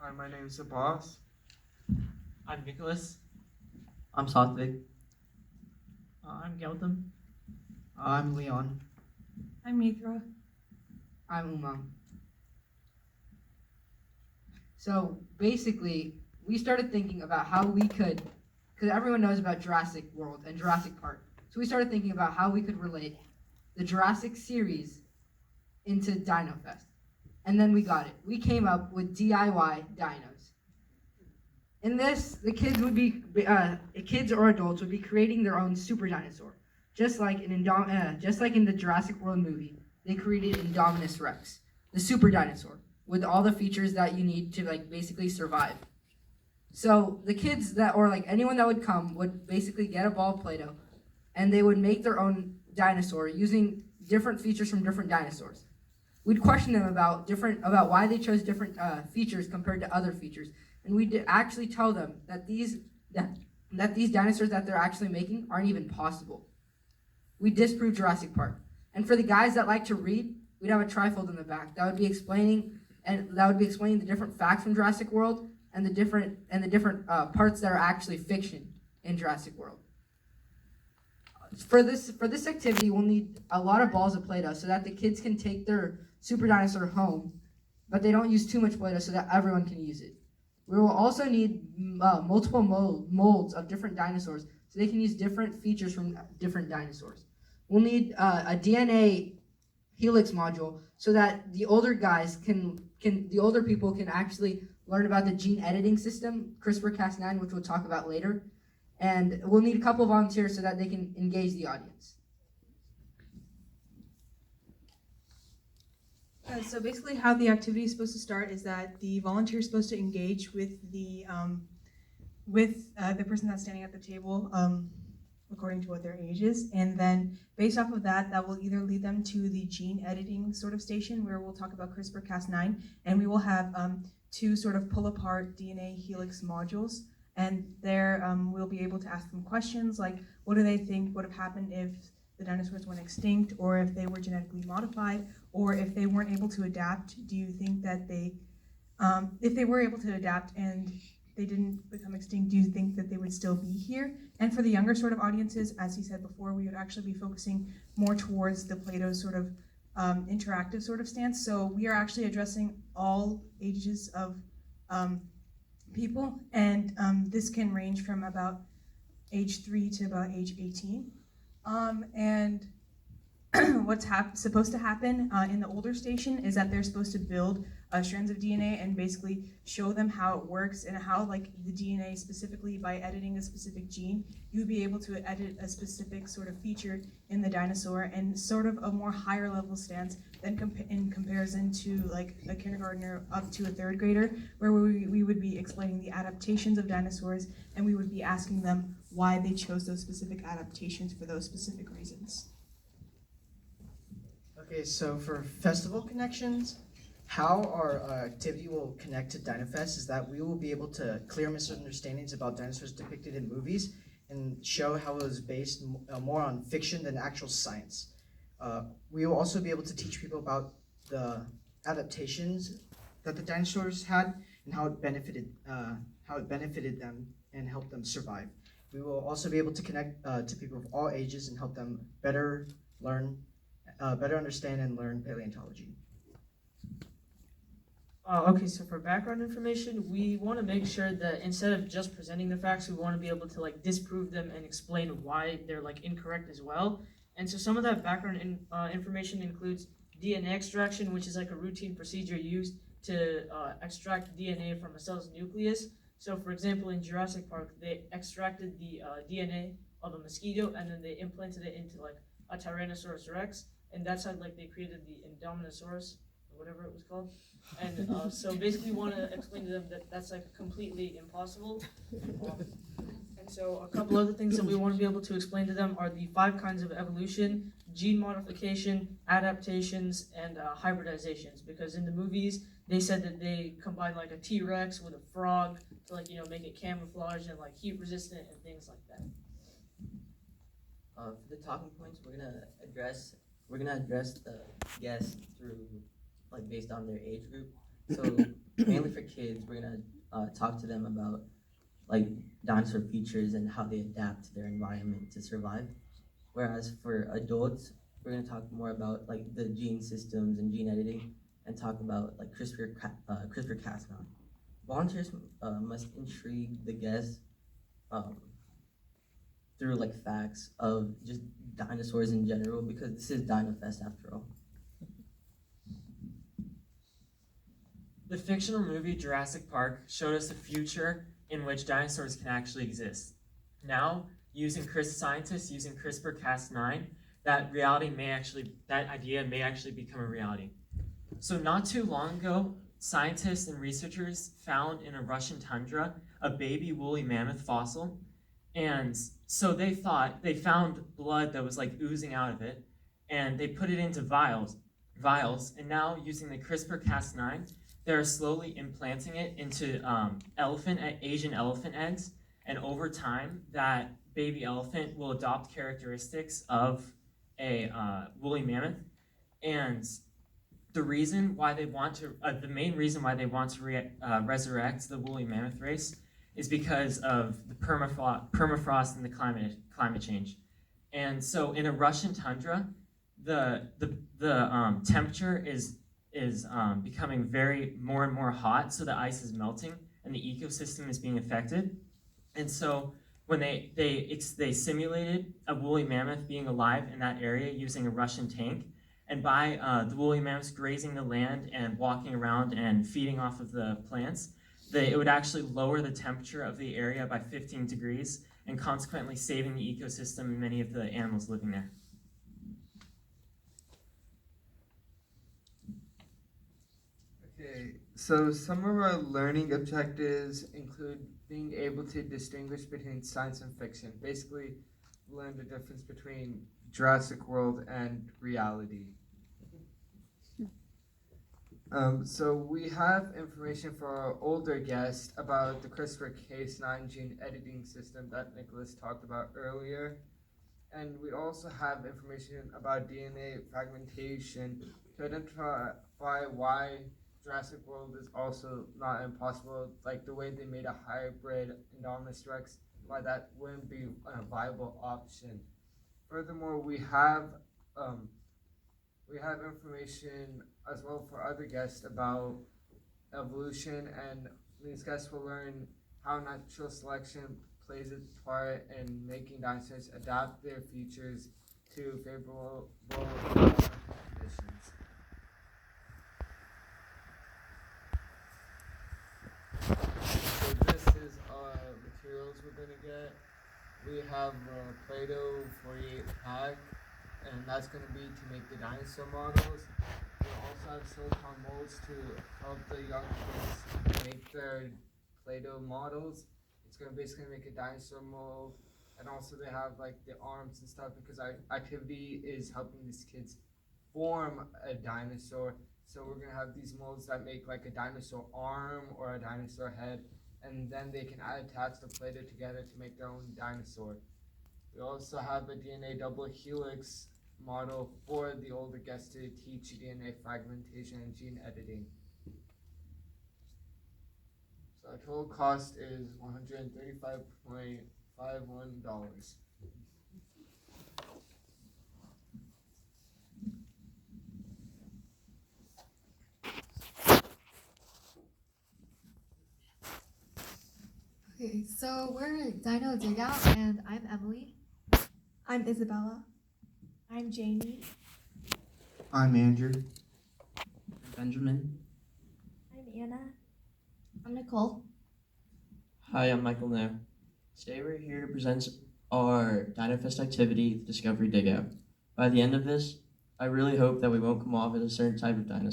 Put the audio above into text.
Hi, my name is Abbas. I'm Nicholas. I'm Sathu. I'm Gautam. I'm Leon. I'm Mithra. I'm Umam. So basically, we started thinking about how we could, because everyone knows about Jurassic World and Jurassic Park. So we started thinking about how we could relate the Jurassic series into Dino Fest. And then we got it. We came up with DIY dinos. In this, the kids would be, kids or adults would be creating their own super dinosaur, just like in the Jurassic World movie. They created Indominus Rex, the super dinosaur, with all the features that you need to basically survive. So the kids anyone that would come would basically get a ball of Play-Doh, and they would make their own dinosaur using different features from different dinosaurs. We'd question them about why they chose different features compared to other features, and we'd actually tell them that these dinosaurs that they're actually making aren't even possible. We disproved Jurassic Park, and for the guys that like to read, we'd have a trifold in the back that would be explaining the different facts from Jurassic World and the different parts that are actually fiction in Jurassic World. For this activity, we'll need a lot of balls of Play-Doh so that the kids can take their super dinosaur home, but they don't use too much Play-Doh so that everyone can use it. We will also need multiple molds of different dinosaurs so they can use different features from different dinosaurs. We'll need a DNA helix module so that the older people can actually learn about the gene editing system, CRISPR-Cas9, which we'll talk about later. And we'll need a couple of volunteers so that they can engage the audience. So basically how the activity is supposed to start is that the volunteer is supposed to engage with the person that's standing at the table according to what their age is, and then based off of that, that will either lead them to the gene editing sort of station where we'll talk about CRISPR-Cas9, and we will have two sort of pull apart DNA helix modules. And there we'll be able to ask them questions like, what do they think would have happened if the dinosaurs went extinct, or if they were genetically modified, or if they weren't able to adapt? Do you think that if they were able to adapt and they didn't become extinct, do you think that they would still be here? And for the younger sort of audiences, as he said before, we would actually be focusing more towards the Play-Doh sort of interactive sort of stance. So we are actually addressing all ages of people, and this can range from about age 3 to about age 18. And what's supposed to happen in the older station is that they're supposed to build strands of DNA and basically show them how it works and how the DNA specifically, by editing a specific gene, you would be able to edit a specific sort of feature in the dinosaur, and sort of a more higher level stance than in comparison to a kindergartner up to a third grader, where we would be explaining the adaptations of dinosaurs, and we would be asking them why they chose those specific adaptations for those specific reasons. Okay, so for festival connections, how our activity will connect to DinoFest is that we will be able to clear misunderstandings about dinosaurs depicted in movies and show how it was based more on fiction than actual science. We will also be able to teach people about the adaptations that the dinosaurs had and how it benefited them and helped them survive. We will also be able to connect to people of all ages and help them better understand and learn paleontology. Okay, so for background information, we want to make sure that instead of just presenting the facts, we want to be able to disprove them and explain why they're incorrect as well. And so some of that background information includes DNA extraction, which is a routine procedure used to extract DNA from a cell's nucleus. So for example, in Jurassic Park, they extracted the DNA of a mosquito and then they implanted it into a Tyrannosaurus Rex, and that's how they created the Indominosaurus, or whatever it was called. And so basically we want to explain to them that that's completely impossible. And so a couple other things that we want to be able to explain to them are the 5 kinds of evolution, gene modification, adaptations, and hybridizations. Because in the movies, they said that they combined a T-Rex with a frog to make it camouflage and heat resistant and things like that. For the talking points, we're gonna address the guests through based on their age group. So mainly for kids, we're gonna talk to them about like dinosaur features and how they adapt to their environment to survive. Whereas for adults, we're gonna talk more about like the gene systems and gene editing, and talk about like CRISPR-Cas9. Volunteers must intrigue the guests um, through like facts of just dinosaurs in general, because this is Dino Fest after all. The fictional movie Jurassic Park showed us a future in which dinosaurs can actually exist. Now, scientists using CRISPR-Cas9, that idea may actually become a reality. So not too long ago, scientists and researchers found in a Russian tundra a baby woolly mammoth fossil. And so they found blood that was like oozing out of it, and they put it into vials, and now using the CRISPR-Cas9, they're slowly implanting it into Asian elephant eggs, and over time, that baby elephant will adopt characteristics of a woolly mammoth. And the main reason why they want to resurrect the woolly mammoth race is because of the permafrost and the climate change. And so in a Russian tundra, the temperature is becoming more and more hot, so the ice is melting and the ecosystem is being affected. And so when they simulated a woolly mammoth being alive in that area using a Russian tank, and by the woolly mammoths grazing the land and walking around and feeding off of the plants, it would actually lower the temperature of the area by 15 degrees, and consequently saving the ecosystem and many of the animals living there. Okay, so some of our learning objectives include being able to distinguish between science and fiction. Basically, learn the difference between Jurassic World and reality. So we have information for our older guest about the CRISPR-Cas9 gene editing system that Nicholas talked about earlier. And we also have information about DNA fragmentation to identify why Jurassic World is also not impossible, like the way they made a hybrid Indominus Rex, why that wouldn't be a viable option. Furthermore, we have information as well for other guests about evolution, and these guests will learn how natural selection plays its part in making dinosaurs adapt their features to favorable conditions. So this is our materials we're gonna get. We have Play-Doh 48 pack, and that's gonna be to make the dinosaur models. We also have silicone molds to help the young kids make their Play-Doh models. It's gonna basically make a dinosaur mold, and also they have like the arms and stuff, because our activity is helping these kids form a dinosaur. So we're gonna have these molds that make like a dinosaur arm or a dinosaur head, and then they can attach the Play-Doh together to make their own dinosaur. We also have a DNA double helix model for the older guests to teach DNA fragmentation and gene editing. So our total cost is $135.51. Okay, so we're Dino Dig Out, and I'm Emily. I'm Isabella. I'm Jamie. I'm Andrew. Benjamin. I'm Anna. I'm Nicole. Hi, I'm Michael Nair. Today we're here to present our DinoFest activity, the Discovery Dig Out. By the end of this, I really hope that we won't come off as a certain type of dinosaur.